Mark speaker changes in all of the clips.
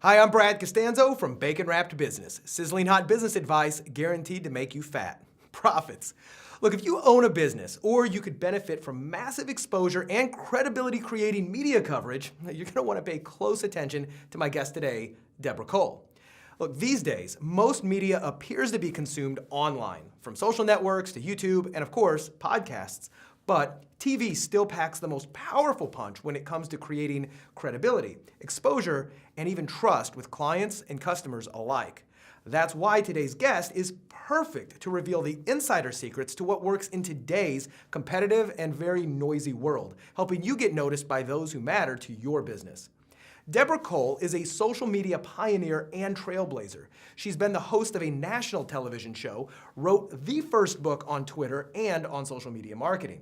Speaker 1: Hi, I'm Brad Costanzo from Bacon Wrapped Business. Sizzling hot business advice guaranteed to make you fat. Profits. Look, if you own a business or you could benefit from massive exposure and credibility creating media coverage, you're going to want to pay close attention to my guest today, Debra Cole. Look, these days, most media appears to be consumed online, from social networks to YouTube and, of course, podcasts. But TV still packs the most powerful punch when it comes to creating credibility, exposure, and even trust with clients and customers alike. That's why today's guest is perfect to reveal the insider secrets to what works in today's competitive and very noisy world, helping you get noticed by those who matter to your business. Debra Cole is a social media pioneer and trailblazer. She's been the host of a national television show, wrote the first book on Twitter and on social media marketing.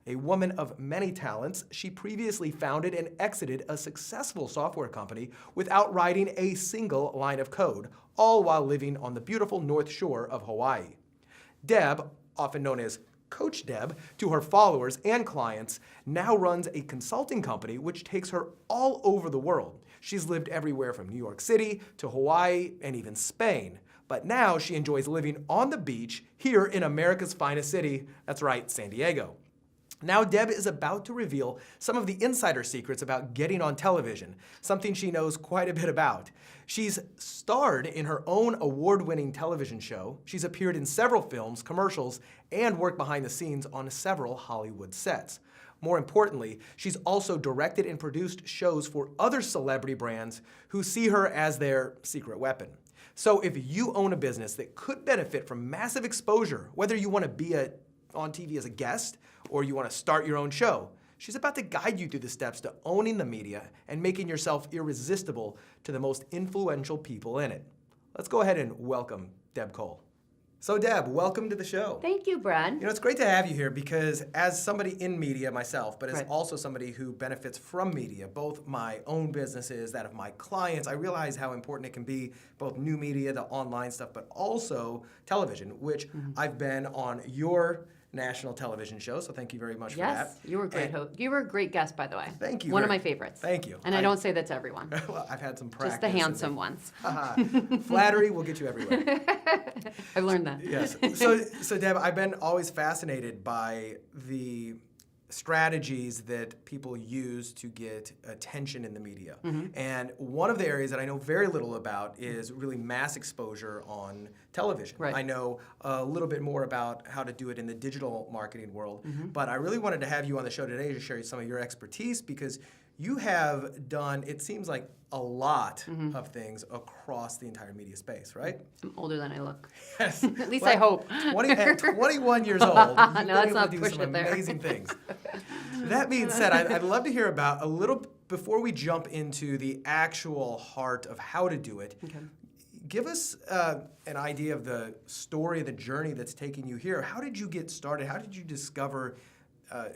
Speaker 1: A woman of many talents, she previously founded and exited a successful software company without writing a single line of code, all while living on the beautiful North Shore of Hawaii. Deb, often known as CoachDeb to her followers and clients, now runs a consulting company which takes her all over the world. She's lived everywhere from New York City to Hawaii and even Spain. But now she enjoys living on the beach here in America's finest city, that's right, San Diego. Now Deb is about to reveal some of the insider secrets about getting on television, something she knows quite a bit about. She's starred in her own award-winning television show. She's appeared in several films, commercials, and worked behind the scenes on several Hollywood sets. More importantly, she's also directed and produced shows for other celebrity brands who see her as their secret weapon. So if you own a business that could benefit from massive exposure, whether you want to be on TV as a guest or you want to start your own show, she's about to guide you through the steps to owning the media and making yourself irresistible to the most influential people in it. Let's go ahead and welcome Deb Cole. So Deb, welcome to the show.
Speaker 2: Thank you, Brad.
Speaker 1: You know, it's great to have you here because as somebody in media myself, but as
Speaker 2: Right.
Speaker 1: also somebody who benefits from media, both my own businesses, that of my clients, I realize how important it can be, both new media, the online stuff, but also television, which I've been on your national television show, so thank you very much for that.
Speaker 2: Yes, you were a great host. You were a great guest, by the way.
Speaker 1: Thank you.
Speaker 2: One of my favorites.
Speaker 1: Thank you.
Speaker 2: And I don't say that to everyone.
Speaker 1: Well, I've had some practice.
Speaker 2: Just the handsome ones.
Speaker 1: Flattery will get you everywhere.
Speaker 2: I've learned that.
Speaker 1: Yes. So Deb, I've been always fascinated by the strategies that people use to get attention in the media. And one of the areas that I know very little about is really mass exposure on television.
Speaker 2: Right.
Speaker 1: I know a little bit more about how to do it in the digital marketing world, but I really wanted to have you on the show today to share some of your expertise because you have done, it seems like, a lot of things across the entire media space, right?
Speaker 2: I'm older than I look.
Speaker 1: Yes.
Speaker 2: At least I hope.
Speaker 1: At 21 years old, you've been
Speaker 2: let's
Speaker 1: able
Speaker 2: not
Speaker 1: to do
Speaker 2: push
Speaker 1: some
Speaker 2: it there.
Speaker 1: amazing things. That being said, I'd love to hear about a little, before we jump into the actual heart of how to do it,
Speaker 2: Okay.
Speaker 1: give us an idea of the story, the journey that's taking you here. How did you get started? How did you discover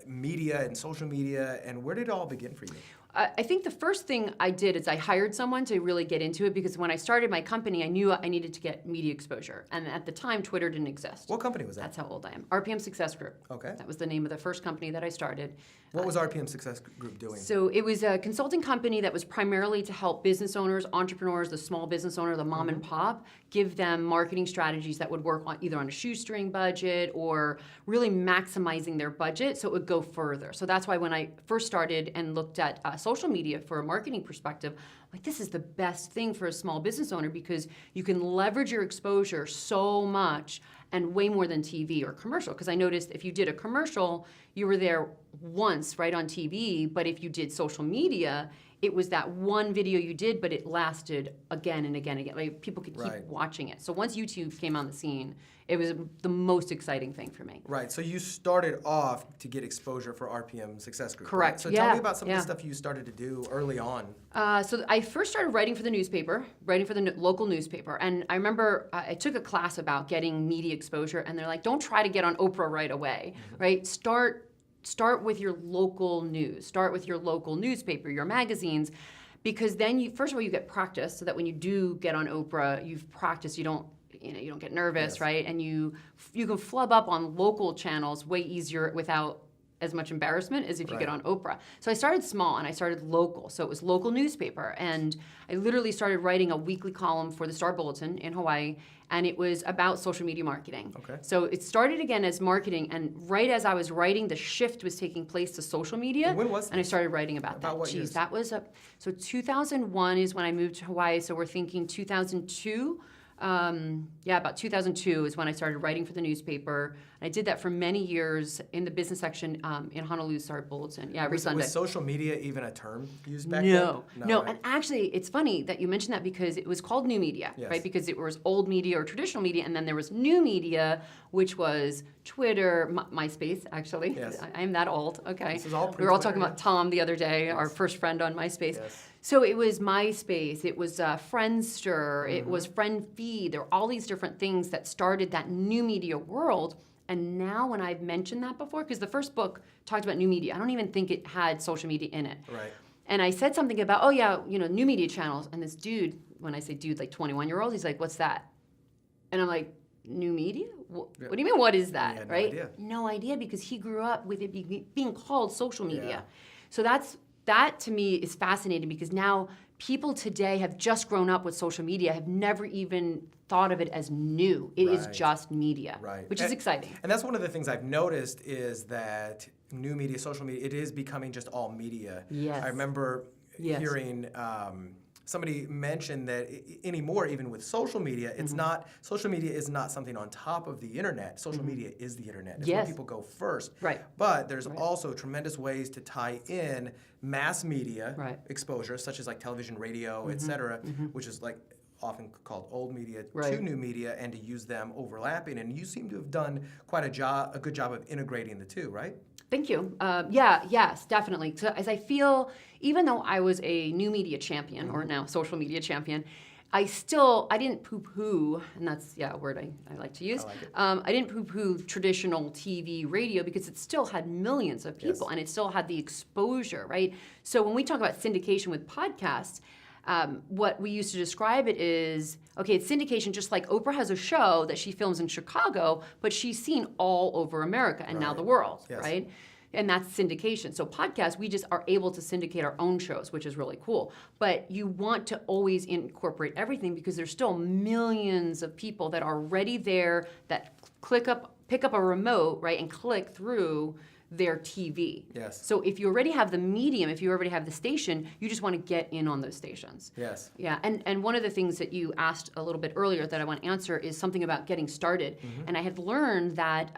Speaker 1: media and social media, and where did it all begin for you?
Speaker 2: I think the first thing I did is I hired someone to really get into it because when I started my company, I knew I needed to get media exposure. And at the time, Twitter didn't exist.
Speaker 1: What company was that?
Speaker 2: That's how old I am. RPM Success Group.
Speaker 1: Okay.
Speaker 2: That was the name of the first company that I started.
Speaker 1: What was RPM Success Group doing?
Speaker 2: So it was a consulting company that was primarily to help business owners, entrepreneurs, the small business owner, the mom and pop, give them marketing strategies that would work on either on a shoestring budget or really maximizing their budget so it would go further. So that's why when I first started and looked at social media for a marketing perspective, like this is the best thing for a small business owner because you can leverage your exposure so much and way more than TV or commercial. Because I noticed if you did a commercial, you were there once, right, on TV, but if you did social media, it was that one video you did, but it lasted again and again and again. Like people could keep watching it. So once YouTube came on the scene, it was the most exciting thing for me.
Speaker 1: Right. So you started off to get exposure for RPM Success Group.
Speaker 2: Correct.
Speaker 1: Right? So tell me about some of the stuff you started to do early on.
Speaker 2: So I first started writing for the newspaper, writing for the local newspaper. And I remember I took a class about getting media exposure, and they're like, don't try to get on Oprah right away, right? Start with your local news. Start with your local newspaper, your magazines, because then first of all, you get practice so that when you do get on Oprah, you've practiced, you don't get nervous, right? And you can flub up on local channels way easier without as much embarrassment as if you
Speaker 1: Right.
Speaker 2: get on Oprah. So I started small and I started local. So it was local newspaper. And I literally started writing a weekly column for the Star Bulletin in Hawaii. And it was about social media marketing.
Speaker 1: Okay.
Speaker 2: So it started again as marketing. And right as I was writing, the shift was taking place to social media.
Speaker 1: And when was
Speaker 2: And I started writing about that.
Speaker 1: About what years?
Speaker 2: That was so 2001 is when I moved to Hawaii. So we're thinking 2002. About 2002 is when I started writing for the newspaper. And I did that for many years in the business section in Honolulu Star Bulletin. Yeah, every Sunday.
Speaker 1: Was social media even a term used back
Speaker 2: No.
Speaker 1: then?
Speaker 2: No.
Speaker 1: Right?
Speaker 2: And actually, it's funny that you mentioned that because it was called new media,
Speaker 1: Yes.
Speaker 2: right? Because it was old media or traditional media, and then there was new media, which was Twitter, MySpace, actually.
Speaker 1: Yes.
Speaker 2: I am that old. Okay.
Speaker 1: This is all
Speaker 2: We were all
Speaker 1: pre-Twitter,
Speaker 2: talking
Speaker 1: yeah.
Speaker 2: about Tom the other day, our first friend on MySpace.
Speaker 1: Yes.
Speaker 2: So it was MySpace, it was Friendster, it
Speaker 1: Mm-hmm.
Speaker 2: was FriendFeed. There were all these different things that started that new media world. And now when I've mentioned that before, because the first book talked about new media, I don't even think it had social media in it.
Speaker 1: Right.
Speaker 2: And I said something about, oh yeah, new media channels. And this dude, when I say dude, like 21-year-old, he's like, what's that? And I'm like, new media? What do you mean, what is that,
Speaker 1: had no
Speaker 2: right?
Speaker 1: idea.
Speaker 2: No idea, because he grew up with it being called social media.
Speaker 1: Yeah.
Speaker 2: So that to me is fascinating, because now people today have just grown up with social media, have never even thought of it as new. It is
Speaker 1: Right.
Speaker 2: just media,
Speaker 1: Right.
Speaker 2: which is exciting.
Speaker 1: And that's one of the things I've noticed is that new media, social media, it is becoming just all media.
Speaker 2: Yes.
Speaker 1: I remember
Speaker 2: Yes.
Speaker 1: hearing somebody mention that anymore, even with social media, it's not, social media is not something on top of the internet. Social media is the internet. It's where
Speaker 2: Yes.
Speaker 1: people go first.
Speaker 2: Right.
Speaker 1: But there's also tremendous ways to tie in mass media
Speaker 2: Right.
Speaker 1: exposure, such as like television, radio, et cetera, which is like often called old media
Speaker 2: Right.
Speaker 1: to new media, and to use them overlapping. And you seem to have done quite a good job of integrating the two, right?
Speaker 2: Thank you. Yes, definitely. So as I feel, even though I was a new media champion, or now social media champion, I didn't poo-poo, and that's a word I like to use.
Speaker 1: I like it.
Speaker 2: I didn't poo-poo traditional TV, radio, because it still had millions of people,
Speaker 1: Yes.
Speaker 2: and it still had the exposure, right? So when we talk about syndication with podcasts, what we used to describe it is, okay, it's syndication just like Oprah has a show that she films in Chicago, but she's seen all over America and now
Speaker 1: Right.
Speaker 2: the world,
Speaker 1: Yes.
Speaker 2: right? And that's syndication. So podcasts, we just are able to syndicate our own shows, which is really cool. But you want to always incorporate everything, because there's still millions of people that are already there that pick up a remote, right, and click through their TV.
Speaker 1: Yes.
Speaker 2: So if you already have the medium, if you already have the station, you just want to get in on those stations.
Speaker 1: Yes.
Speaker 2: Yeah, and one of the things that you asked a little bit earlier that I want to answer is something about getting started. And I had learned that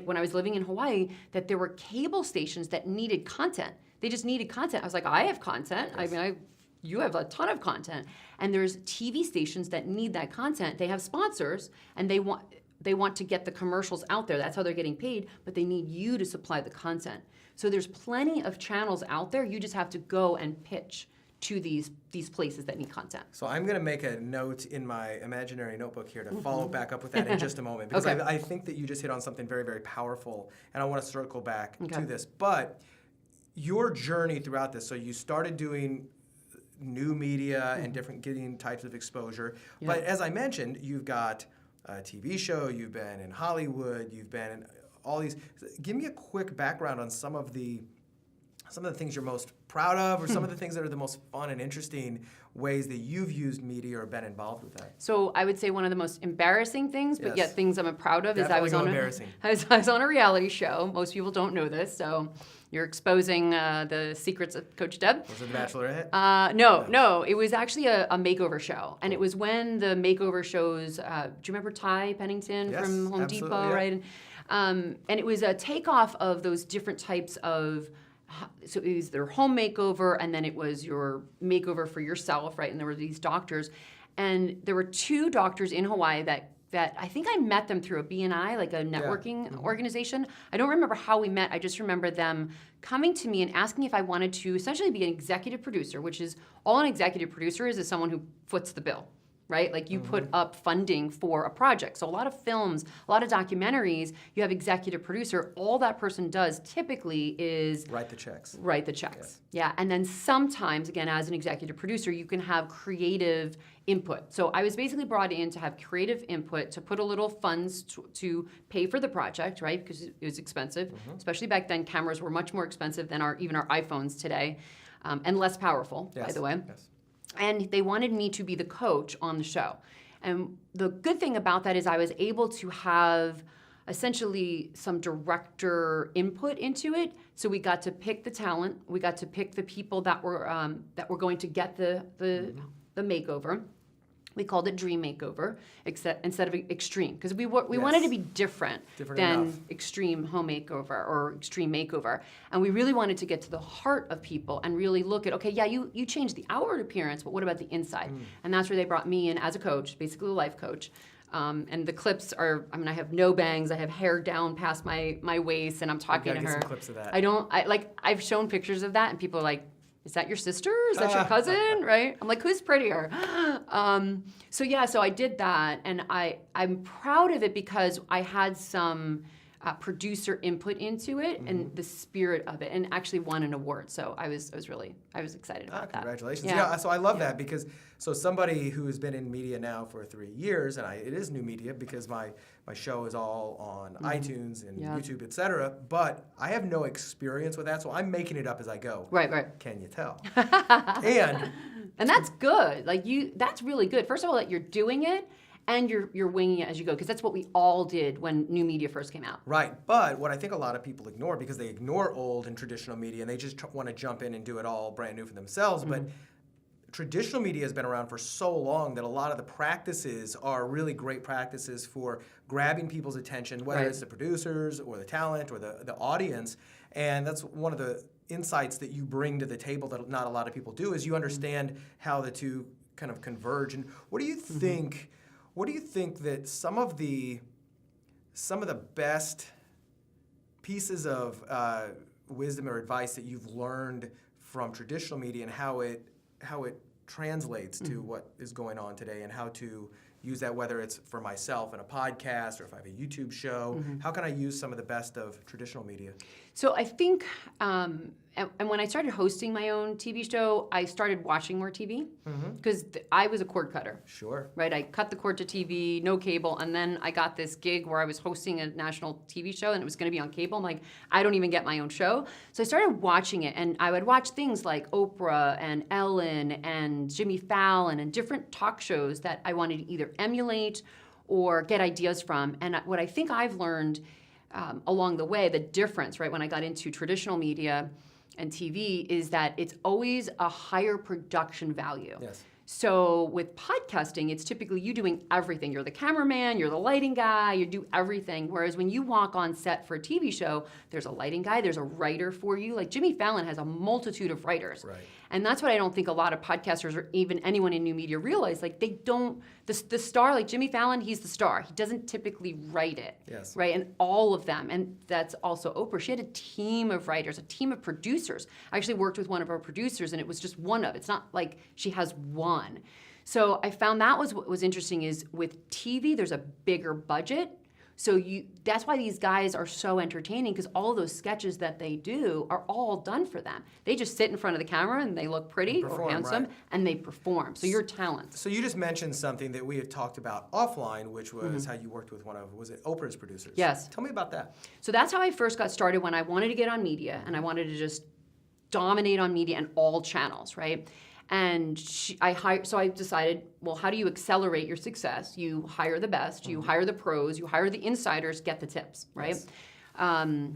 Speaker 2: when I was living in Hawaii, that there were cable stations that needed content. They just needed content. I was like, I have content.
Speaker 1: Yes.
Speaker 2: I mean, you have a ton of content. And there's TV stations that need that content. They have sponsors, and they want to get the commercials out there. That's how they're getting paid, but they need you to supply the content. So there's plenty of channels out there. You just have to go and pitch to these places that need content.
Speaker 1: So I'm going to make a note in my imaginary notebook here to follow back up with that in just a moment, because
Speaker 2: Okay.
Speaker 1: I think that you just hit on something very, very powerful, and I want to circle back
Speaker 2: Okay.
Speaker 1: to this. But your journey throughout this, so you started doing new media and getting types of exposure.
Speaker 2: Yeah.
Speaker 1: But as I mentioned, you've got a TV show, you've been in Hollywood, you've been in all these. Give me a quick background on some of the things you're most proud of, or some of the things that are the most fun and interesting ways that you've used media or been involved with that.
Speaker 2: So I would say one of the most embarrassing things, but
Speaker 1: Yes.
Speaker 2: yet things I'm proud of, is I
Speaker 1: Definitely
Speaker 2: was on
Speaker 1: embarrassing.
Speaker 2: I was on a reality show. Most people don't know this, so you're exposing the secrets of CoachDeb.
Speaker 1: Was it The Bachelorette?
Speaker 2: No, it was actually a makeover show, and it was when the makeover shows. Do you remember Ty Pennington
Speaker 1: Yes,
Speaker 2: from Home
Speaker 1: absolutely,
Speaker 2: Depot,
Speaker 1: yeah.
Speaker 2: right? And it was a takeoff of those different types of. So it was their home makeover, and then it was your makeover for yourself, right? And there were these doctors, and there were two doctors in Hawaii that I think I met them through a BNI, like a networking organization. I don't remember how we met. I just remember them coming to me and asking if I wanted to essentially be an executive producer, which is all an executive producer is someone who foots the bill. right? Like you put up funding for a project. So a lot of films, a lot of documentaries, you have executive producer. All that person does typically is
Speaker 1: Write the checks.
Speaker 2: Write the checks. Yeah. And then sometimes, again, as an executive producer, you can have creative input. So I was basically brought in to have creative input, to put a little funds to pay for the project, right? Because it was expensive. Especially back then, cameras were much more expensive than even our iPhones today, and less powerful, by the way.
Speaker 1: Yes.
Speaker 2: And they wanted me to be the coach on the show. And the good thing about that is I was able to have essentially some director input into it. So we got to pick the talent. We got to pick the people that were going to get the makeover. We called it Dream Makeover instead of Extreme, because we wanted to be different than
Speaker 1: enough.
Speaker 2: Extreme Home Makeover or Extreme Makeover. And we really wanted to get to the heart of people and really look at, okay, yeah, you changed the outward appearance, but what about the inside? And that's where they brought me in as a coach, basically a life coach. And the clips are, I have no bangs, I have hair down past my waist, and I'm talking to her.
Speaker 1: Get some clips of that.
Speaker 2: I've shown pictures of that, and people are like, is that your sister? Is that your cousin? Right? I'm like, who's prettier? So I did that, and I'm proud of it because I had some producer input into it and the spirit of it, and actually won an award. So I was excited about that.
Speaker 1: Congratulations! Yeah, so I love that because somebody who has been in media now for 3 years, and it is new media because my show is all on iTunes and YouTube, etc. But I have no experience with that, so I'm making it up as I go.
Speaker 2: Right.
Speaker 1: Can you tell?
Speaker 2: And that's good. That's really good. First of all, that you're doing it. And you're winging it as you go, because that's what we all did when new media first came out.
Speaker 1: Right, but what I think a lot of people ignore, because they ignore old and traditional media, and they just want to jump in and do it all brand new for themselves, but traditional media has been around for so long that a lot of the practices are really great practices for grabbing people's attention, whether it's the producers or the talent or the audience, and that's one of the insights that you bring to the table that not a lot of people do, is you understand how the two kind of converge. And what do you think... What do you think that some of the best pieces of wisdom or advice that you've learned from traditional media, and how it translates to what is going on today, and how to use that, whether it's for myself in a podcast or if I have a YouTube show, how can I use some of the best of traditional media?
Speaker 2: So I think, and when I started hosting my own TV show, I started watching more TV because I was a cord cutter.
Speaker 1: Sure.
Speaker 2: Right, I cut the cord to TV, no cable, and then I got this gig where I was hosting a national TV show, and it was going to be on cable. I'm like, I don't even get my own show. So I started watching it, and I would watch things like Oprah and Ellen and Jimmy Fallon and different talk shows that I wanted to either emulate or get ideas from. And what I think I've learned along the way, the difference, right, when I got into traditional media and TV, is that it's always a higher production value.
Speaker 1: Yes.
Speaker 2: So with podcasting, it's typically you doing everything. You're the cameraman, you're the lighting guy, you do everything. Whereas when you walk on set for a TV show, there's a lighting guy, there's a writer for you. Like Jimmy Fallon has a multitude of writers.
Speaker 1: Right.
Speaker 2: And that's what I don't think a lot of podcasters or even anyone in new media realize. Like they don't, the star, like Jimmy Fallon, he's the star. He doesn't typically write it.
Speaker 1: Yes.
Speaker 2: Right, and all of them. And that's also Oprah. She had a team of writers, a team of producers. I actually worked with one of our producers, and it was just one of. It's not like she has one. So I found that what was interesting is with TV, there's a bigger budget. So that's why these guys are so entertaining, because all of those sketches that they do are all done for them. They just sit in front of the camera and they look pretty or handsome, and they perform. So your talent.
Speaker 1: So you just mentioned something that we had talked about offline, which was how you worked with was it Oprah's producers?
Speaker 2: Yes.
Speaker 1: Tell me about that. So
Speaker 2: that's how I first got started, when I wanted to get on media, and I wanted to just dominate on media and all channels, right? And so I decided, well, how do you accelerate your success? You hire the best, you hire the pros, you hire the insiders, get the tips, right? Yes.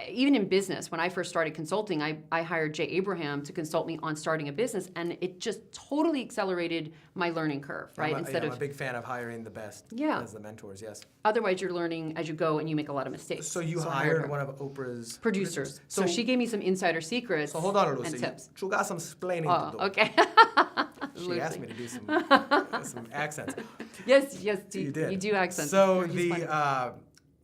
Speaker 2: Even in business, when I first started consulting, I hired Jay Abraham to consult me on starting a business, and it just totally accelerated my learning curve, right?
Speaker 1: I'm a big fan of hiring the best as the mentors, yes.
Speaker 2: Otherwise, you're learning as you go, and you make a lot of mistakes.
Speaker 1: So you hired one of Oprah's
Speaker 2: producers. So she gave me some insider secrets.
Speaker 1: So hold on, Lucy.
Speaker 2: And tips.
Speaker 1: You got some explaining to do.
Speaker 2: Okay.
Speaker 1: She asked me to do some accents.
Speaker 2: Yes,
Speaker 1: you did.
Speaker 2: You do accents.
Speaker 1: So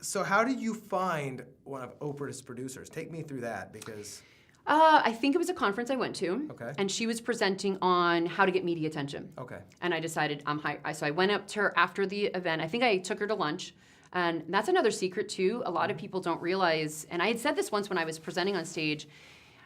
Speaker 1: so how did you find one of Oprah's producers? Take me through that, because
Speaker 2: I think it was a conference I went to.
Speaker 1: Okay.
Speaker 2: And she was presenting on how to get media attention.
Speaker 1: Okay.
Speaker 2: And I decided so I went up to her after the event. I think I took her to lunch. And that's another secret too. A lot of people don't realize, and I had said this once when I was presenting on stage.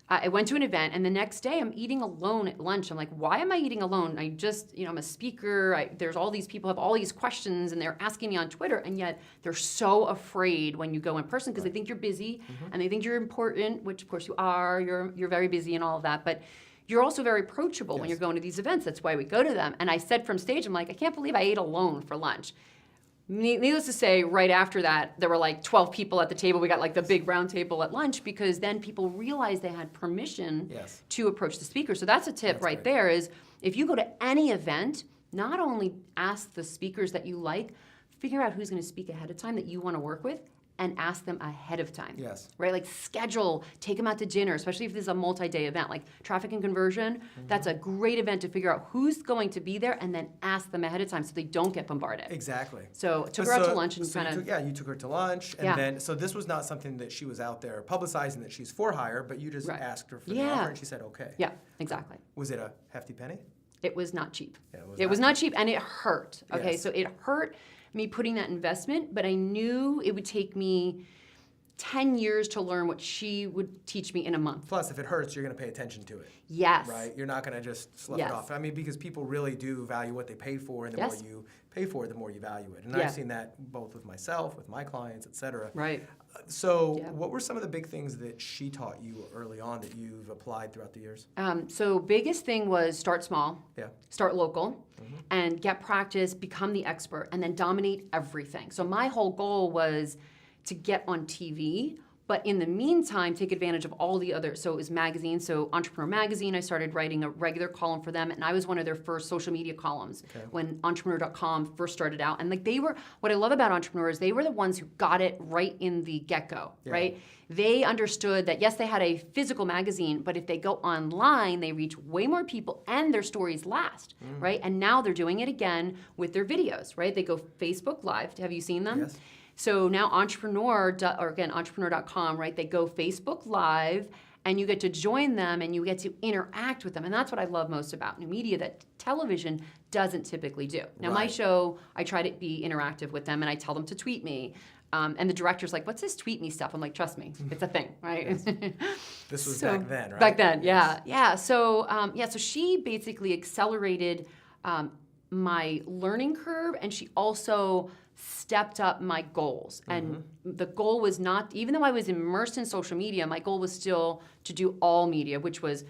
Speaker 2: I went to an event, and the next day I'm eating alone at lunch. I'm like, why am I eating alone? I'm a speaker. There's all these people have all these questions, and they're asking me on Twitter, and yet they're so afraid when you go in person because they think you're busy and they think you're important, which of course you are. You're very busy and all of that, but you're also very approachable when you're going to these events. That's why we go to them. And I said from stage, I'm like, I can't believe I ate alone for lunch. Needless to say, right after that, there were like 12 people at the table. We got like the big round table at lunch because then people realized they had permission to approach the speaker. So that's a tip there is if you go to any event, not only ask the speakers that you like, figure out who's going to speak ahead of time that you want to work with and ask them ahead of time.
Speaker 1: Yes.
Speaker 2: Right? Like schedule, take them out to dinner, especially if this is a multi-day event. Like traffic and conversion, that's a great event to figure out who's going to be there and then ask them ahead of time so they don't get bombarded.
Speaker 1: Exactly.
Speaker 2: So took her out to lunch and
Speaker 1: you took her to lunch, and then, so this was not something that she was out there publicizing that she's for hire, but you just asked her for the offer and she said okay.
Speaker 2: Yeah, exactly.
Speaker 1: Was it a hefty penny?
Speaker 2: It was not cheap.
Speaker 1: Yeah,
Speaker 2: it was not cheap, and it hurt. Okay,
Speaker 1: Yes.
Speaker 2: so it hurt me putting that investment, but I knew it would take me 10 years to learn what she would teach me in a month.
Speaker 1: Plus, if it hurts, you're going to pay attention to it.
Speaker 2: Yes.
Speaker 1: Right? You're not going to just slough it off. I mean, because people really do value what they pay for, and the more you pay for it, the more you value it. And I've seen that both with myself, with my clients, et cetera.
Speaker 2: Right.
Speaker 1: So what were some of the big things that she taught you early on that you've applied throughout the years?
Speaker 2: So biggest thing was start small, start local, and get practice, become the expert, and then dominate everything. So my whole goal was to get on TV, but in the meantime, take advantage of all the other, so it was magazines. So Entrepreneur Magazine, I started writing a regular column for them, and I was one of their first social media columns when entrepreneur.com first started out. And like what I love about entrepreneurs, they were the ones who got it right in the get-go, right? They understood that, yes, they had a physical magazine, but if they go online, they reach way more people and their stories last, right? And now they're doing it again with their videos, right? They go Facebook Live. Have you seen them?
Speaker 1: Yes.
Speaker 2: So now entrepreneur.com, right? They go Facebook Live, and you get to join them, and you get to interact with them. And that's what I love most about new media that television doesn't typically do. Now, my show, I try to be interactive with them, and I tell them to tweet me. And the director's like, what's this tweet me stuff? I'm like, trust me, it's a thing, right?
Speaker 1: This was back then, right?
Speaker 2: Back then, yeah. So she basically accelerated my learning curve, and she also stepped up my goals. And the goal was not, even though I was immersed in social media, my goal was still to do all media, which was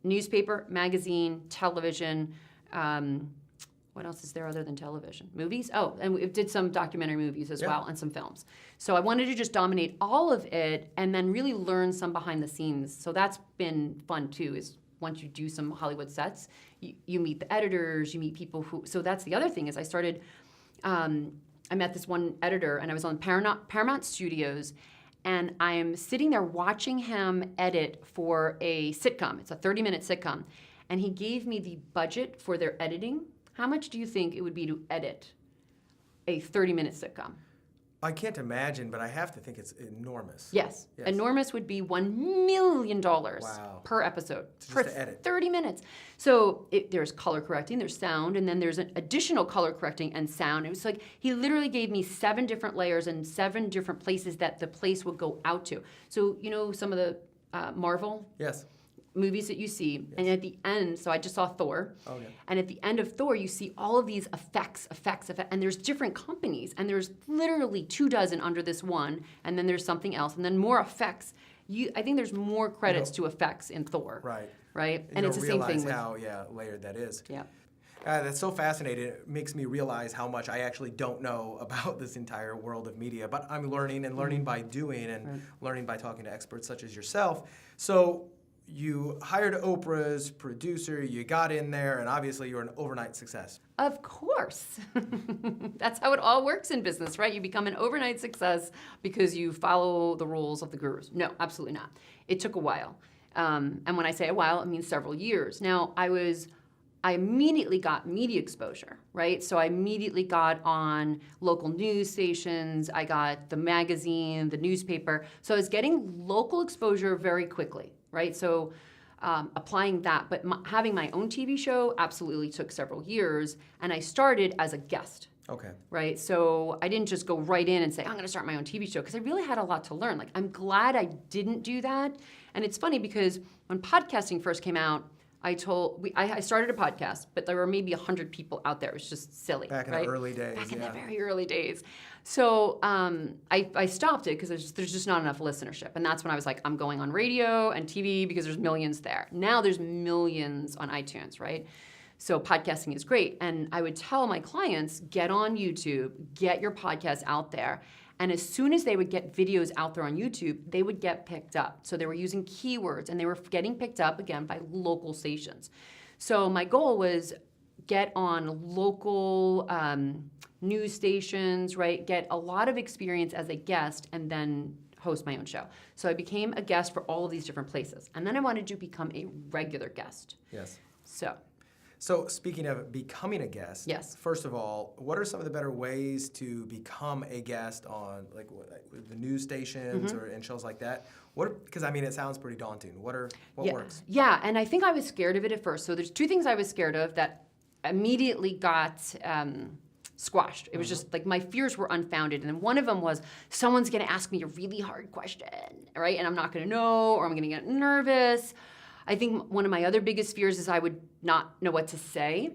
Speaker 2: newspaper, magazine, television. What else is there other than television? Movies? Oh, and we did some documentary movies as well, and some films. So I wanted to just dominate all of it and then really learn some behind the scenes. So that's been fun too, is once you do some Hollywood sets, you meet the editors, you meet people who, so that's the other thing is I started, I met this one editor, and I was on Paramount Studios, and I'm sitting there watching him edit for a sitcom. It's a 30-minute sitcom. And he gave me the budget for their editing. How much do you think it would be to edit a 30-minute sitcom?
Speaker 1: I can't imagine, but I have to think it's enormous.
Speaker 2: Yes. Enormous would be $1 million per episode for
Speaker 1: to edit.
Speaker 2: 30 minutes. So there's color correcting, there's sound, and then there's an additional color correcting and sound. It was like he literally gave me 7 different layers and 7 different places that the place would go out to. So you know some of the Marvel movies that you see, and at the end, so I just saw Thor, and at the end of Thor, you see all of these effects, and there's different companies, and there's literally 24 under this one, and then there's something else, and then more effects. I think there's more credits to effects in Thor. Right? And it's the same thing with
Speaker 1: how layered that is.
Speaker 2: Yeah.
Speaker 1: That's so fascinating. It makes me realize how much I actually don't know about this entire world of media, but I'm learning and learning by doing and learning by talking to experts such as yourself. So you hired Oprah's producer, you got in there, and obviously you're an overnight success.
Speaker 2: Of course. That's how it all works in business, right? You become an overnight success because you follow the rules of the gurus. No, absolutely not. It took a while. And when I say a while, it means several years. Now, I immediately got media exposure, right? So I immediately got on local news stations. I got the magazine, the newspaper. So I was getting local exposure very quickly. right? So applying that, but having my own TV show absolutely took several years, and I started as a guest.
Speaker 1: Okay.
Speaker 2: Right? So I didn't just go right in and say, I'm going to start my own TV show, because I really had a lot to learn. Like, I'm glad I didn't do that. And it's funny because when podcasting first came out, I started a podcast, but there were maybe 100 people out there. It was just silly.
Speaker 1: Back in
Speaker 2: right?
Speaker 1: the early days.
Speaker 2: Back in the very early days. So I stopped it because there's just not enough listenership. And that's when I was like, I'm going on radio and TV because there's millions there. Now there's millions on iTunes, right? So podcasting is great. And I would tell my clients, get on YouTube, get your podcast out there. And as soon as they would get videos out there on YouTube, they would get picked up. So they were using keywords, and they were getting picked up, again, by local stations. So my goal was get on local news stations, right? Get a lot of experience as a guest, and then host my own show. So I became a guest for all of these different places. And then I wanted to become a regular guest.
Speaker 1: Yes.
Speaker 2: So
Speaker 1: speaking of becoming a guest,
Speaker 2: yes.
Speaker 1: First of all, what are some of the better ways to become a guest on like the news stations or and shows like that? Because I mean, it sounds pretty daunting. What works?
Speaker 2: Yeah, and I think I was scared of it at first. So there's two things I was scared of that immediately got squashed. It was just like my fears were unfounded. And then one of them was someone's going to ask me a really hard question, right? And I'm not going to know, or I'm going to get nervous. I think one of my other biggest fears is I would not know what to say.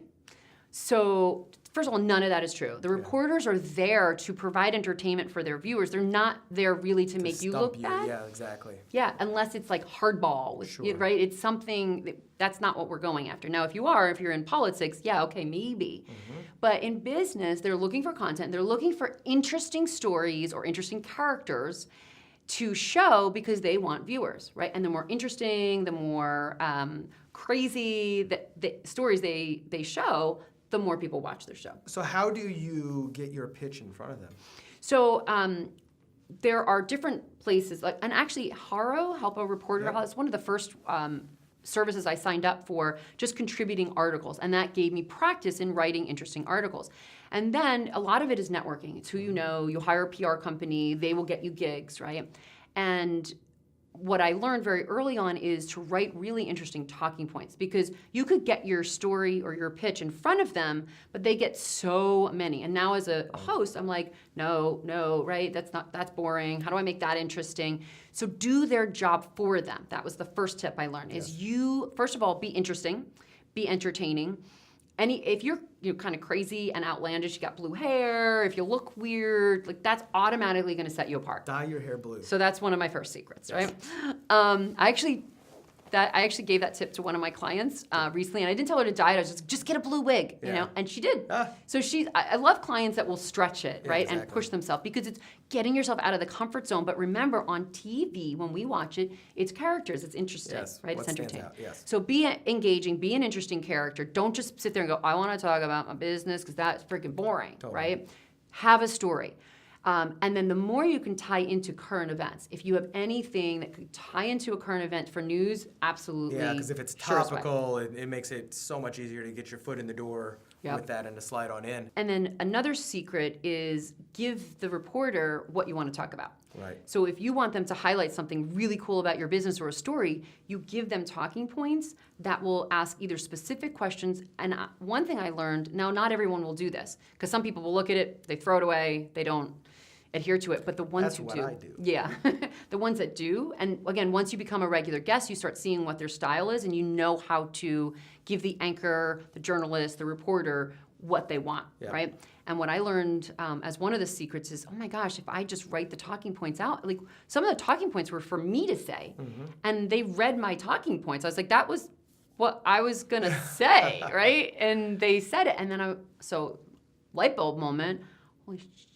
Speaker 2: So first of all, none of that is true. The reporters are there to provide entertainment for their viewers. They're not there really to make you look bad.
Speaker 1: Yeah, exactly.
Speaker 2: Yeah, unless it's like hardball, right? It's something that's not what we're going after. Now, if you're in politics, yeah, okay, maybe. But in business, they're looking for content. They're looking for interesting stories or interesting characters to show because they want viewers, right? And the more interesting, the more crazy the stories they show, the more people watch their show.
Speaker 1: So how do you get your pitch in front of them?
Speaker 2: So there are different places, and actually Haro, Help a Reporter, is one of the first services I signed up for, just contributing articles, and that gave me practice in writing interesting articles. And then a lot of it is networking. It's who you know. You hire a PR company, they will get you gigs, right? And what I learned very early on is to write really interesting talking points, because you could get your story or your pitch in front of them, but they get so many. And now as a host, I'm like, no, right? That's boring. How do I make that interesting? So do their job for them. That was the first tip I learned, is you, first of all, be interesting, be entertaining. If you're kind of crazy and outlandish, you got blue hair, if you look weird, like that's automatically going to set you apart.
Speaker 1: Dye your hair blue.
Speaker 2: So that's one of my first secrets, right? I actually gave that tip to one of my clients recently, and I didn't tell her to dye it. I was just get a blue wig, you know, and she did. So I love clients that will stretch it, right, and push themselves, because it's getting yourself out of the comfort zone. But remember, on TV, when we watch it, it's characters, it's interesting, right? It's entertaining. So be engaging, be an interesting character. Don't just sit there and go, I want to talk about my business, because that's freaking boring, right? Have a story. And then the more you can tie into current events. If you have anything that could tie into a current event for news, absolutely.
Speaker 1: Yeah, because if it's topical, it makes it so much easier to get your foot in the door with that and to slide on in.
Speaker 2: And then another secret is give the reporter what you want to talk about.
Speaker 1: Right.
Speaker 2: So if you want them to highlight something really cool about your business or a story, you give them talking points that will ask either specific questions. And one thing I learned, now not everyone will do this, because some people will look at it, they throw it away, they don't adhere to it, but the ones who do.
Speaker 1: That's what I do.
Speaker 2: Yeah, the ones that do, and again, once you become a regular guest, you start seeing what their style is, and you know how to give the anchor, the journalist, the reporter what they want, right? And what I learned as one of the secrets is, oh my gosh, if I just write the talking points out, like some of the talking points were for me to say, and they read my talking points. I was like, that was what I was gonna say, right? And they said it, and then so light bulb moment.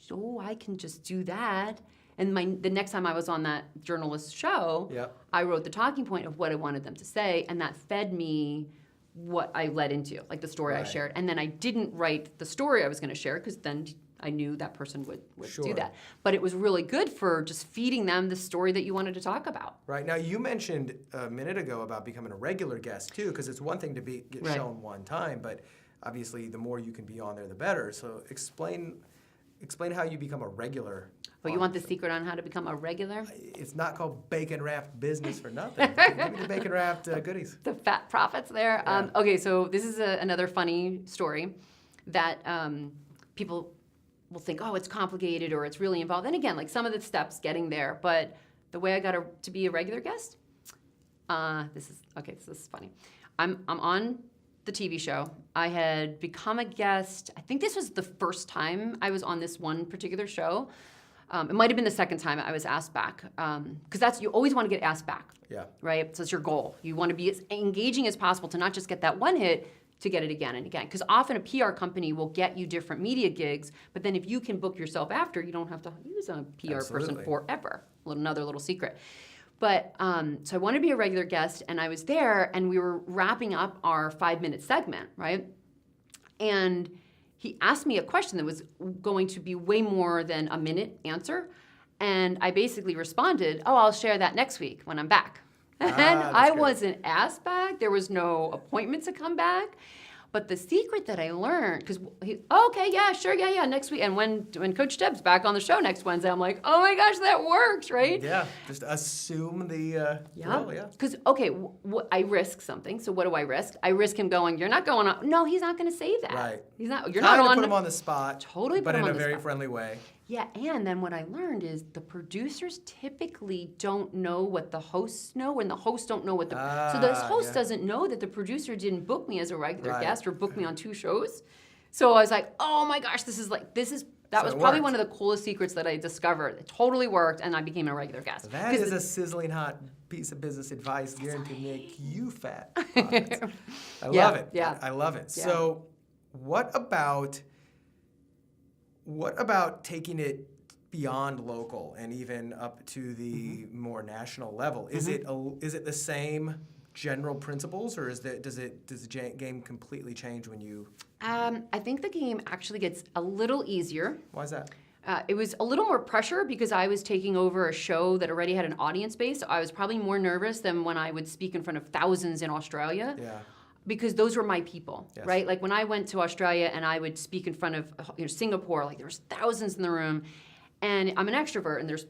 Speaker 2: So I can just do that. And the next time I was on that journalist show, I wrote the talking point of what I wanted them to say, and that fed me what I led into, like the story I shared. And then I didn't write the story I was going to share, because then I knew that person would do that. But it was really good for just feeding them the story that you wanted to talk about.
Speaker 1: Right. Now, you mentioned a minute ago about becoming a regular guest, too, because it's one thing to get shown one time, but obviously the more you can be on there, the better. So explain explain how you become a regular.
Speaker 2: Oh, you want the secret on how to become a regular?
Speaker 1: It's not called bacon wrapped business for nothing. Give me the bacon wrapped goodies.
Speaker 2: The fat profits there.
Speaker 1: Yeah.
Speaker 2: Okay, so this is another funny story that people will think, oh, it's complicated or it's really involved. And again, like some of the steps getting there, but the way I got to be a regular guest, this is funny. I'm on the TV show. I had become a guest. I think this was the first time I was on this one particular show. It might have been the second time I was asked back, because you always want to get asked back.
Speaker 1: Yeah.
Speaker 2: Right? So it's your goal. You want to be as engaging as possible to not just get that one hit, to get it again and again. Because often a PR company will get you different media gigs, but then if you can book yourself after, you don't have to use a PR person forever. Another little secret. But so I wanted to be a regular guest, and I was there, and we were wrapping up our 5-minute segment, right? And he asked me a question that was going to be way more than a minute answer. And I basically responded, oh, I'll share that next week when I'm back. And I wasn't asked back. There was no appointment to come back. But the secret that I learned, because okay, yeah, sure, yeah, next week. And when Coach Deb's back on the show next Wednesday, I'm like, oh my gosh, that works, right?
Speaker 1: Yeah, just assume the role, yeah.
Speaker 2: Because, okay, I risk something. So what do I risk? I risk him going, you're not going on. No, he's not going to say that.
Speaker 1: Right.
Speaker 2: He's not. You're not on.
Speaker 1: Put him on the spot.
Speaker 2: Totally put him on the spot.
Speaker 1: But in a very friendly way.
Speaker 2: Yeah, and then what I learned is the producers typically don't know what the hosts know, and the hosts don't know what the... so the host doesn't know that the producer didn't book me as a regular guest or book me on 2 shows. So I was like, oh my gosh, that was probably one of the coolest secrets that I discovered. It totally worked, and I became a regular guest.
Speaker 1: That is a sizzling hot piece of business advice guaranteed to make you fat. I love it.
Speaker 2: Yeah.
Speaker 1: I love it.
Speaker 2: Yeah.
Speaker 1: So what about taking it beyond local and even up to the more national level? Is it the same general principles, or does the game completely change when you?
Speaker 2: I think the game actually gets a little easier.
Speaker 1: Why is that?
Speaker 2: It was a little more pressure because I was taking over a show that already had an audience base. So I was probably more nervous than when I would speak in front of thousands in Australia.
Speaker 1: Yeah.
Speaker 2: Because those were my people,
Speaker 1: yes.
Speaker 2: right? Like when I went to Australia and I would speak in front of Singapore, like there was thousands in the room, and I'm an extrovert, and there's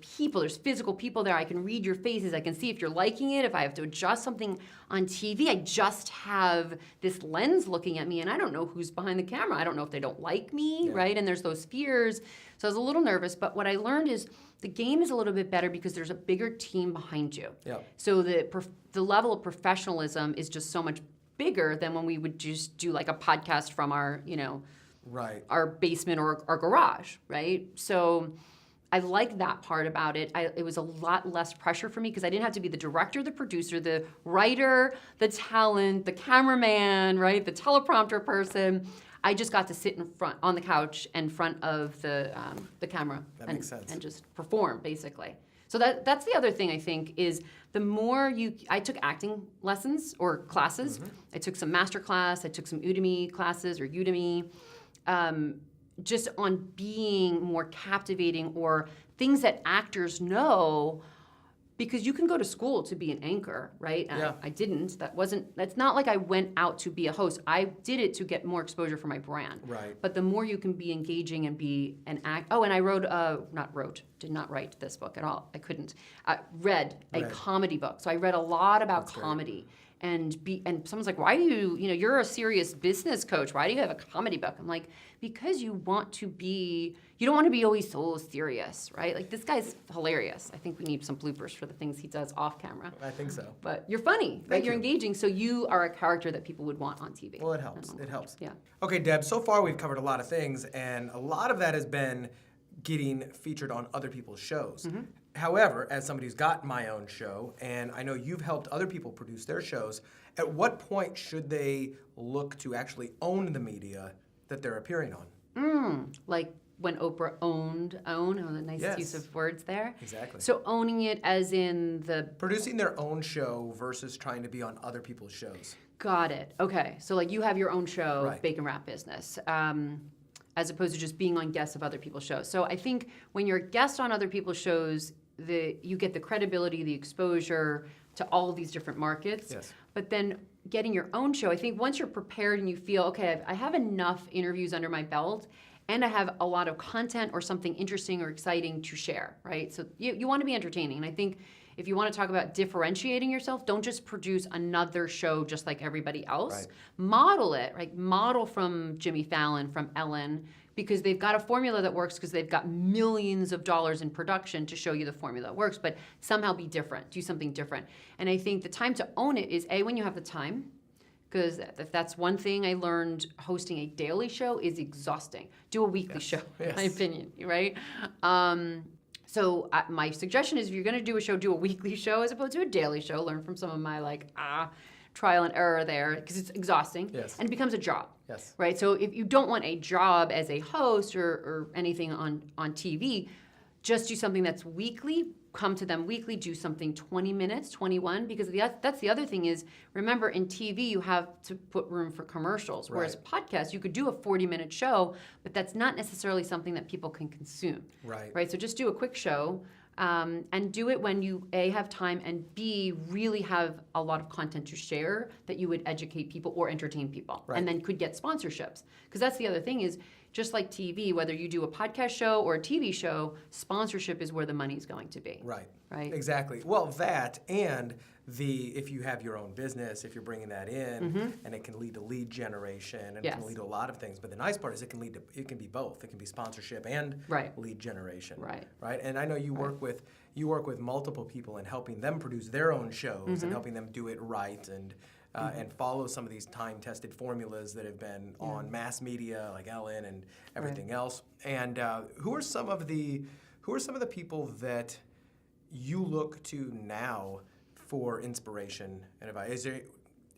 Speaker 2: physical people there. I can read your faces. I can see if you're liking it. If I have to adjust something on TV, I just have this lens looking at me, and I don't know who's behind the camera. I don't know if they don't like me, right? And there's those fears. So I was a little nervous, but what I learned is the game is a little bit better because there's a bigger team behind you.
Speaker 1: Yep.
Speaker 2: So the level of professionalism is just so much bigger than when we would just do like a podcast from our, our basement or our garage, right? So I like that part about it. It was a lot less pressure for me because I didn't have to be the director, the producer, the writer, the talent, the cameraman, right? The teleprompter person. I just got to sit on the couch in front of the camera
Speaker 1: makes sense.
Speaker 2: And just perform, basically. So that's the other thing I think is the more I took acting lessons or classes. I took some master class. I took some Udemy classes or Udemy, just on being more captivating or things that actors know, because you can go to school to be an anchor, right?
Speaker 1: Yeah.
Speaker 2: I didn't. That's not like I went out to be a host. I did it to get more exposure for my brand.
Speaker 1: Right.
Speaker 2: But the more you can be engaging and be an act. Oh, and I did not write this book at all. I couldn't. Read a comedy book. So I read a lot about comedy. And someone's like, why do you're a serious business coach. Why do you have a comedy book? I'm like, because you don't want to be always so serious, right? Like, this guy's hilarious. I think we need some bloopers for the things he does off camera.
Speaker 1: I think so.
Speaker 2: But you're funny, right? You're engaging, so you are a character that people would want on TV.
Speaker 1: Well, it helps. It helps.
Speaker 2: Yeah.
Speaker 1: Okay, Deb, so far we've covered a lot of things, and a lot of that has been getting featured on other people's shows. However, as somebody who's got my own show, and I know you've helped other people produce their shows, at what point should they look to actually own the media that they're appearing on?
Speaker 2: Like when Oprah owned, a nice use of words there.
Speaker 1: Exactly.
Speaker 2: So owning it as in
Speaker 1: producing their own show versus trying to be on other people's shows.
Speaker 2: Got it. Okay. So like you have your own show, Bacon Wrap Business. As opposed to just being on guests of other people's shows. So I think when you're a guest on other people's shows, you get the credibility, the exposure to all of these different markets.
Speaker 1: Yes.
Speaker 2: But then getting your own show, I think once you're prepared and you feel, okay, I have enough interviews under my belt, and I have a lot of content or something interesting or exciting to share, right? So you want to be entertaining. And I think if you want to talk about differentiating yourself, don't just produce another show just like everybody else.
Speaker 1: Right.
Speaker 2: Model it, right? Model from Jimmy Fallon, from Ellen, because they've got a formula that works because they've got millions of dollars in production to show you the formula that works, but somehow be different, do something different. And I think the time to own it is when you have the time, because if that's one thing I learned, hosting a daily show is exhausting. Do a weekly show, in my opinion, right? So my suggestion is if you're going to do a show, do a weekly show as opposed to a daily show. Learn from some of my trial and error there because it's exhausting and it becomes a job.
Speaker 1: Yes.
Speaker 2: Right? So if you don't want a job as a host or anything on TV, just do something that's weekly. Come to them weekly, do something 20 minutes, 21, because that's the other thing is, remember, in TV, you have to put room for commercials, whereas podcasts, you could do a 40-minute show, but that's not necessarily something that people can consume. Right? So just do a quick show, and do it when you, A, have time, and B, really have a lot of content to share that you would educate people or entertain people, and then could get sponsorships. Because that's the other thing is, just like TV, whether you do a podcast show or a TV show, sponsorship is where the money's going to be.
Speaker 1: Right.
Speaker 2: Right.
Speaker 1: Exactly. Well, that and if you have your own business, if you're bringing that in, and it can lead to lead generation, and it can lead to a lot of things. But the nice part is it can be both. It can be sponsorship and lead generation. Right. And I know you work with multiple people in helping them produce their own shows and helping them do it right and follow some of these time-tested formulas that have been on mass media like Ellen and everything else. And who are some of the people that you look to now for inspiration and advice?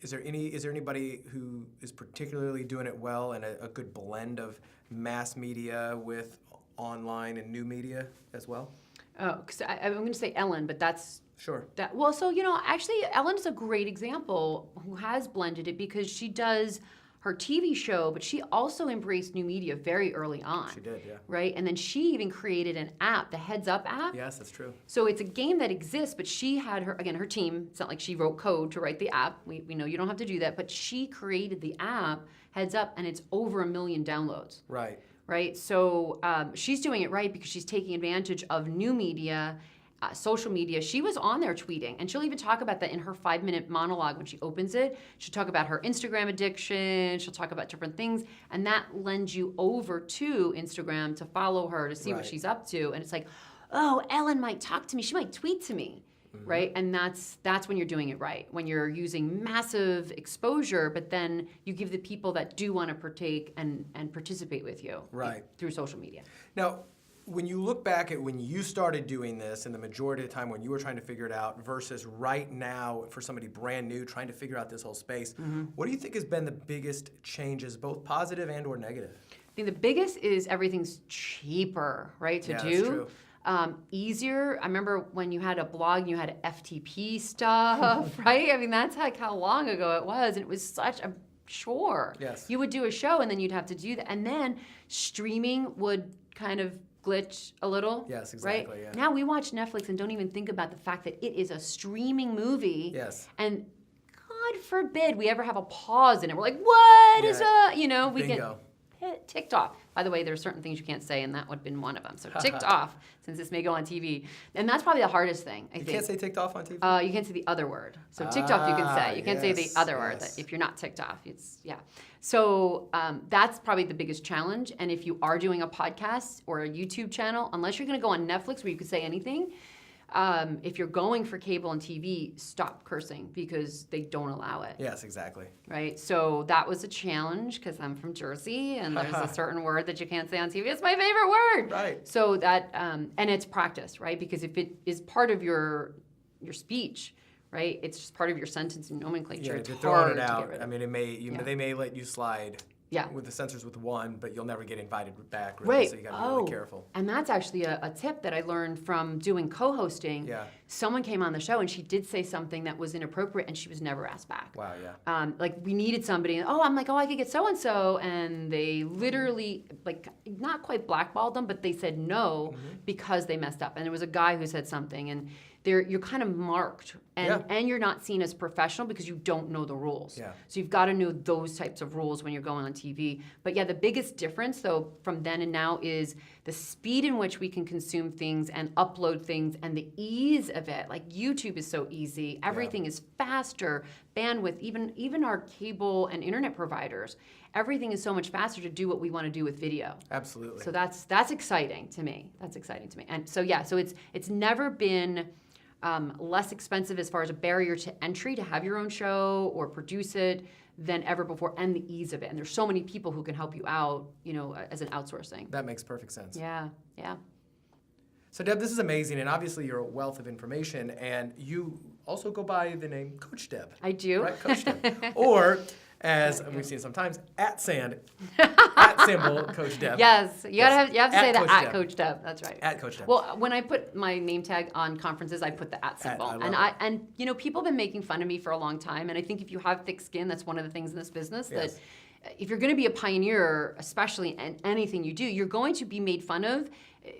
Speaker 1: Is there anybody who is particularly doing it well and a good blend of mass media with online and new media as well?
Speaker 2: Oh, because I'm going to say Ellen, but that's
Speaker 1: sure.
Speaker 2: Well, so actually, Ellen's a great example who has blended it because she does her TV show, but she also embraced new media very early on.
Speaker 1: She did, yeah. Right,
Speaker 2: and then she even created an app, the Heads Up app.
Speaker 1: Yes, that's true.
Speaker 2: So it's a game that exists, but she had her team. It's not like she wrote code to write the app. We know you don't have to do that, but she created the app Heads Up, and it's over 1 million downloads. Right. So she's doing it right because she's taking advantage of new media, social media. She was on there tweeting, and she'll even talk about that in her 5-minute monologue when she opens it. She'll talk about her Instagram addiction. She'll talk about different things, and that lends you over to Instagram to follow her to see what she's up to. And it's like, oh, Ellen might talk to me. She might tweet to me. Right? And that's when you're doing it right. When you're using massive exposure, but then you give the people that do want to partake and participate with you through social media.
Speaker 1: Now, when you look back at when you started doing this and the majority of the time when you were trying to figure it out versus right now for somebody brand new trying to figure out this whole space, what do you think has been the biggest changes, both positive and or negative?
Speaker 2: I think the biggest is everything's cheaper, right, to do.
Speaker 1: That's true.
Speaker 2: Easier. I remember when you had a blog and you had FTP stuff, right? I mean, that's like how long ago it was, and it was such a chore.
Speaker 1: Yes.
Speaker 2: You would do a show and then you'd have to do that. And then streaming would kind of glitch a little.
Speaker 1: Yes, exactly.
Speaker 2: Right?
Speaker 1: Yeah.
Speaker 2: Now we watch Netflix and don't even think about the fact that it is a streaming movie.
Speaker 1: Yes.
Speaker 2: And God forbid we ever have a pause in it. We're like, what is we
Speaker 1: Bingo.
Speaker 2: get ticked off. By the way, there are certain things you can't say, and that would have been one of them. So ticked off, since this may go on TV. And that's probably the hardest thing, I think.
Speaker 1: You can't say ticked off on TV?
Speaker 2: You can't say the other word. So ticked off you can say. You can't say the other word
Speaker 1: yes.
Speaker 2: that if you're not ticked off. So that's probably the biggest challenge. And if you are doing a podcast or a YouTube channel, unless you're going to go on Netflix where you can say anything, if you're going for cable and TV, stop cursing because they don't allow it.
Speaker 1: Yes, exactly.
Speaker 2: Right? So that was a challenge because I'm from Jersey and there's a certain word that you can't say on TV. It's my favorite word.
Speaker 1: Right.
Speaker 2: So that, and it's practice, right? Because if it is part of your speech, right, it's just part of your sentence and nomenclature.
Speaker 1: Yeah,
Speaker 2: it's
Speaker 1: if you're
Speaker 2: hard
Speaker 1: throwing it
Speaker 2: to
Speaker 1: out,
Speaker 2: get rid of.
Speaker 1: I mean, they may let you slide.
Speaker 2: Yeah.
Speaker 1: With the censors with one, but you'll never get invited back. Really,
Speaker 2: Right.
Speaker 1: So you got to be really careful.
Speaker 2: And that's actually a tip that I learned from doing co-hosting.
Speaker 1: Yeah.
Speaker 2: Someone came on the show and she did say something that was inappropriate and she was never asked back.
Speaker 1: Wow, yeah.
Speaker 2: Like we needed somebody. I'm like, I could get so-and-so. And they literally, like, not quite blackballed them, but they said no because they messed up. And there was a guy who said something. And you're kind of marked, and you're not seen as professional because you don't know the rules.
Speaker 1: Yeah.
Speaker 2: So you've got to know those types of rules when you're going on TV. But yeah, the biggest difference though from then and now is the speed in which we can consume things and upload things, and the ease of it. Like YouTube is so easy. Everything is faster, bandwidth, even our cable and internet providers. Everything is so much faster to do what we want to do with video.
Speaker 1: Absolutely.
Speaker 2: So that's exciting to me. That's exciting to me. And so yeah, so it's never been less expensive as far as a barrier to entry to have your own show or produce it than ever before, and the ease of it. And there's so many people who can help you out, as an outsourcing.
Speaker 1: That makes perfect sense.
Speaker 2: Yeah.
Speaker 1: So Deb, this is amazing, and obviously you're a wealth of information, and you also go by the name CoachDeb.
Speaker 2: I do.
Speaker 1: Right, CoachDeb. Or, as we've seen sometimes, @ symbol CoachDeb.
Speaker 2: Yes, you have to say that
Speaker 1: CoachDeb.
Speaker 2: at CoachDeb. That's right.
Speaker 1: At CoachDeb.
Speaker 2: Well, when I put my name tag on conferences, I put the @ symbol, people have been making fun of me for a long time, and I think if you have thick skin, that's one of the things in this business that. If you're going to be a pioneer, especially in anything you do, you're going to be made fun of.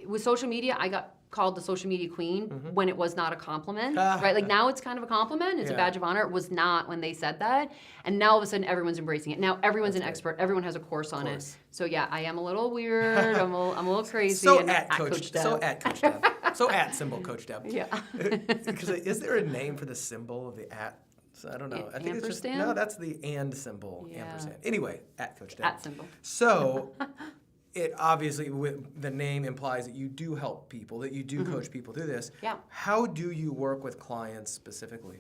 Speaker 2: With social media, I got called the social media queen when it was not a compliment, right? Like now it's kind of a compliment. It's a badge of honor. It was not when they said that. And now all of a sudden everyone's embracing it. Now everyone's an expert. Everyone has a course on it. So yeah, I am a little weird. I'm a little crazy.
Speaker 1: So
Speaker 2: and
Speaker 1: at CoachDeb. So at CoachDeb. So at symbol CoachDeb.
Speaker 2: Yeah.
Speaker 1: Because is there a name for the symbol of the at? So I don't know. I think it's just no. That's the and symbol.
Speaker 2: Yeah.
Speaker 1: Ampersand. Anyway, at CoachDeb.
Speaker 2: At symbol.
Speaker 1: So, it obviously the name implies that you do help people, that you do coach people through this.
Speaker 2: Yeah.
Speaker 1: How do you work with clients specifically?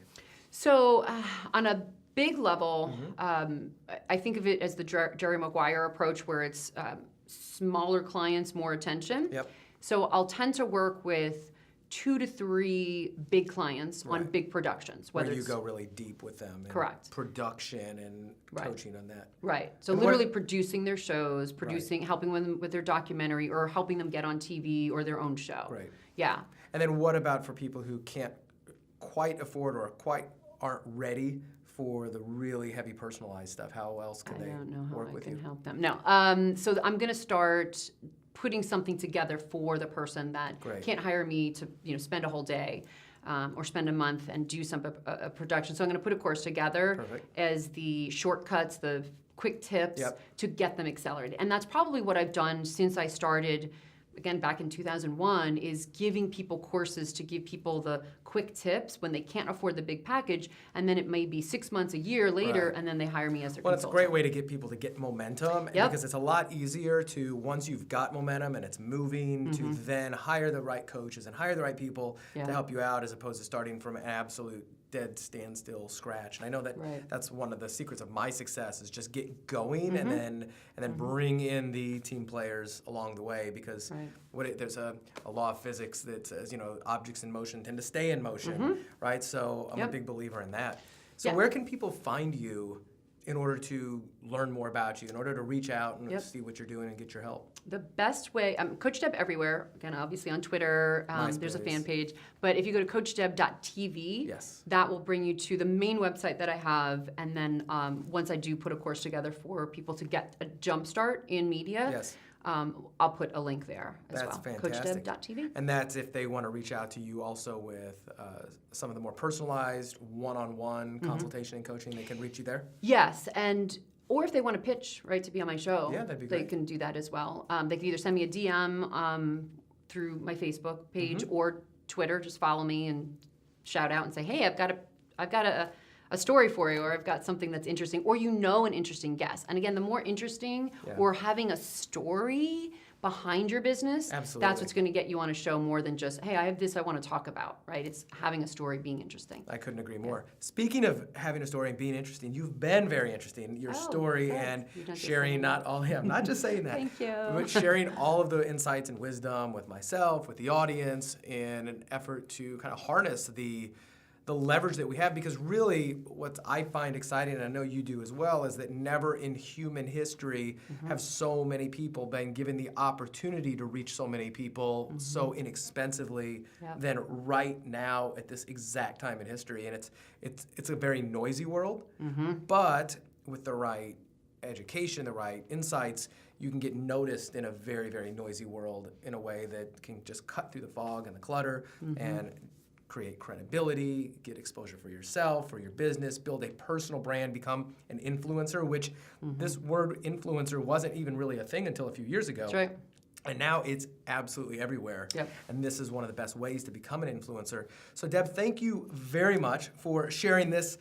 Speaker 2: So on a big level, I think of it as the Jerry Maguire approach, where it's smaller clients, more attention.
Speaker 1: Yep.
Speaker 2: So I'll tend to work with 2 to 3 big clients on big productions.
Speaker 1: Where you go really deep with them. And
Speaker 2: correct.
Speaker 1: Production and coaching on that.
Speaker 2: Right. So and literally producing their shows, helping them with their documentary, or helping them get on TV or their own show.
Speaker 1: Right.
Speaker 2: Yeah.
Speaker 1: And then what about for people who can't quite afford or quite aren't ready for the really heavy personalized stuff? How else can they work with you? I don't know how I can help them. No. So I'm going to start putting something together for the person that can't hire me to spend a whole day or spend a month and do a production. So I'm going to put a course together as the shortcuts, the quick tips to get them accelerated. And that's probably what I've done since I started, again, back in 2001, is giving people courses to give people the quick tips when they can't afford the big package, and then it may be 6 months, a year later, and then they hire me as their consultant. Well, it's a great way to get people to get momentum, because it's a lot easier to, once you've got momentum and it's moving, to then hire the right coaches and hire the right people to help you out, as opposed to starting from an absolute dead standstill scratch. And I know that that's one of the secrets of my success, is just get going and then bring in the team players along the way, because there's a law of physics that says objects in motion tend to stay in motion, right? So I'm a big believer in that. So where can people find you in order to learn more about you, in order to reach out and see what you're doing and get your help?
Speaker 2: The best way, CoachDeb everywhere. Again, obviously on Twitter, there's a fan page. But if you go to CoachDeb.tv, that will bring you to the main website that I have. And then once I do put a course together for people to get a jump start in media, I'll put a link there as well.
Speaker 1: That's fantastic.
Speaker 2: CoachDeb.tv.
Speaker 1: And that's if they want to reach out to you also with some of the more personalized one-on-one consultation and coaching, they can reach you there?
Speaker 2: Yes, or if they want to pitch, to be on my show,
Speaker 1: that'd be great.
Speaker 2: They can do that as well. They can either send me a DM through my Facebook page or Twitter. Just follow me and shout out and say, hey, I've got a story for you, or I've got something that's interesting, or an interesting guest. And again, the more interesting or having a story behind your business, that's what's going to get you on a show, more than just, hey, I have this I want to talk about, right? It's having a story, being interesting.
Speaker 1: I couldn't agree more. Speaking of having a story and being interesting, you've been very interesting. Your story and sharing I'm not just saying that.
Speaker 2: Thank you.
Speaker 1: But sharing all of the insights and wisdom with myself, with the audience, in an effort to kind of harness the leverage that we have, because really what I find exciting, and I know you do as well, is that never in human history have so many people been given the opportunity to reach so many people so inexpensively than right now at this exact time in history. And it's a very noisy world, but with the right education, the right insights, you can get noticed in a very, very noisy world in a way that can just cut through the fog and the clutter and create credibility, get exposure for yourself, for your business, build a personal brand, become an influencer, which this word influencer wasn't even really a thing until a few years ago.
Speaker 2: That's right.
Speaker 1: And now it's absolutely everywhere.
Speaker 2: Yep.
Speaker 1: And this is one of the best ways to become an influencer. So Deb, thank you very much for sharing this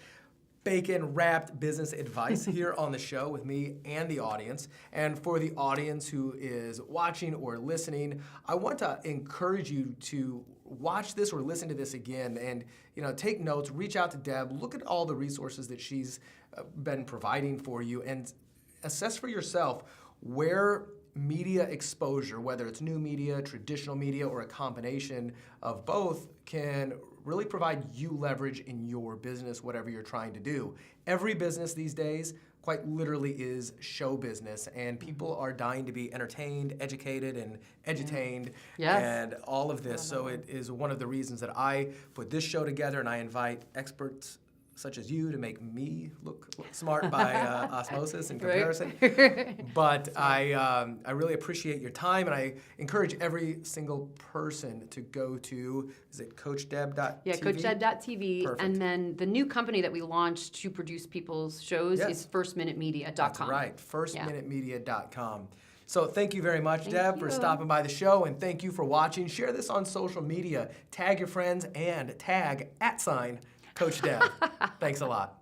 Speaker 1: bacon-wrapped business advice here on the show with me and the audience. And for the audience who is watching or listening, I want to encourage you to watch this or listen to this again and take notes, reach out to Deb, look at all the resources that she's been providing for you, and assess for yourself where media exposure, whether it's new media, traditional media, or a combination of both, can really provide you leverage in your business, whatever you're trying to do. Every business these days quite literally is show business, and people are dying to be entertained, educated, and edutained, and all of this. So it is one of the reasons that I put this show together, and I invite experts such as you to make me look smart by osmosis and comparison. But I really appreciate your time, and I encourage every single person to go to, is it CoachDeb.tv?
Speaker 2: Yeah, CoachDeb.tv.
Speaker 1: Perfect.
Speaker 2: And then the new company that we launched to produce people's shows is FirstMinuteMedia.com.
Speaker 1: That's right, FirstMinuteMedia.com. So thank you very much, Deb, for stopping by the show, and thank you for watching. Share this on social media. Tag your friends and tag @CoachDeb. Thanks a lot.